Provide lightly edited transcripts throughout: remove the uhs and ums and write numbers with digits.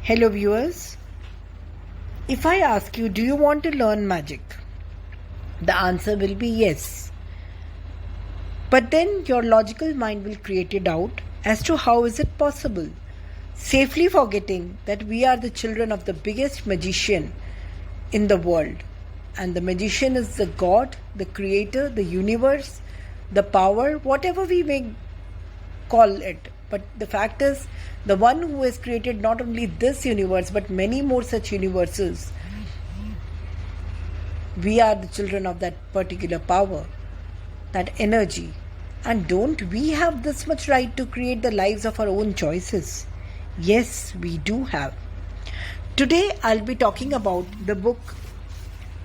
Hello viewers, if I ask you, do you want to learn magic? The answer will be yes. But then your logical mind will create a doubt as to how is it possible, safely forgetting that we are the children of the biggest magician in the world. And the magician is the God, the creator, the universe, the power, whatever we may call it. But the fact is, the one who has created not only this universe but many more such universes, we are the children of that particular power, that energy. And don't we have this much right to create the lives of our own choices? Yes, we do have. Today I'll be talking about the book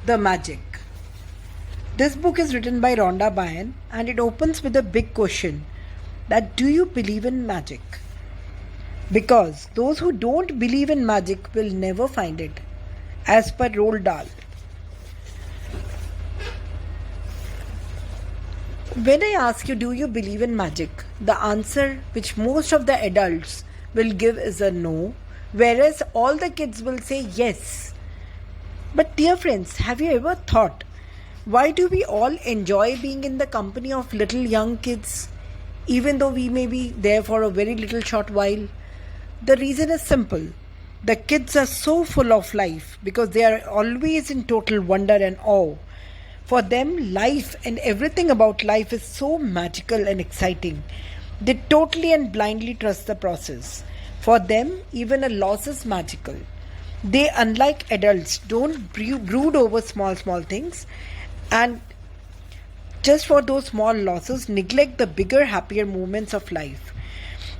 The Magic. This book is written by Rhonda Byrne and it opens with a big question that do you believe in magic? Because those who don't believe in magic will never find it, as per Roald Dahl. When I ask you, do you believe in magic? The answer which most of the adults will give is a no, whereas all the kids will say yes. But dear friends, have you ever thought, why do we all enjoy being in the company of little young kids, even though we may be there for a very little short while? The reason is simple. The kids are so full of life because they are always in total wonder and awe. For them, life and everything about life is so magical and exciting. They totally and blindly trust the process. For them, even a loss is magical. They, unlike adults, don't brood over small things and just for those small losses, neglect the bigger, happier moments of life.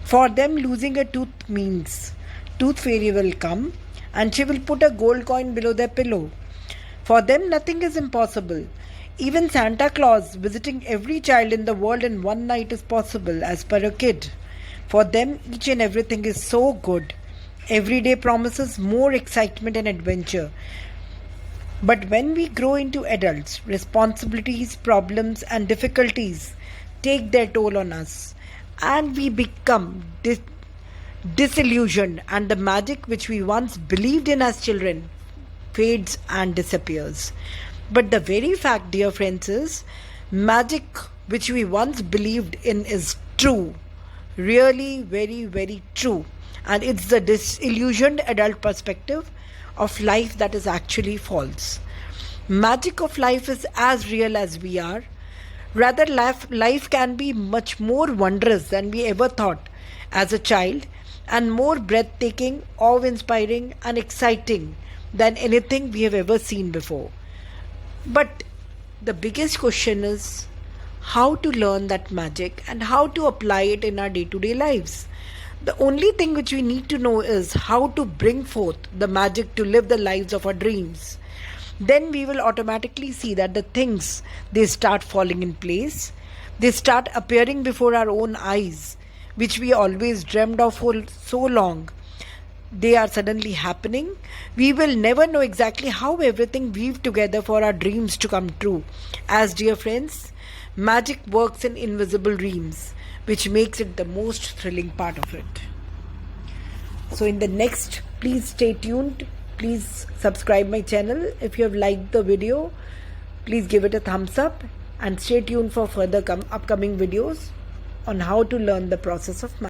For them, losing a tooth means tooth fairy will come and she will put a gold coin below their pillow. For them, nothing is impossible. Even Santa Claus visiting every child in the world in one night is possible as per a kid. For them, each and everything is so good. Every day promises more excitement and adventure. But when we grow into adults, responsibilities, problems and difficulties take their toll on us and we become disillusioned and the magic which we once believed in as children fades and disappears. But the very fact, dear friends, is magic which we once believed in is true. Really, very, very true. And it's the disillusioned adult perspective of life that is actually false. Magic of life is as real as we are. Rather, life can be much more wondrous than we ever thought as a child and more breathtaking, awe-inspiring and exciting than anything we have ever seen before. But the biggest question is how to learn that magic and how to apply it in our day-to-day lives. The only thing which we need to know is how to bring forth the magic to live the lives of our dreams. Then we will automatically see that the things, they start falling in place. They start appearing before our own eyes, which we always dreamed of for so long. They are suddenly happening. We will never know exactly how everything weaved together for our dreams to come true. As dear friends, magic works in invisible dreams, which makes it the most thrilling part of it. So in the next, please stay tuned. Please subscribe my channel. If you have liked the video, please give it a thumbs up and stay tuned for further upcoming videos on how to learn the process of magic.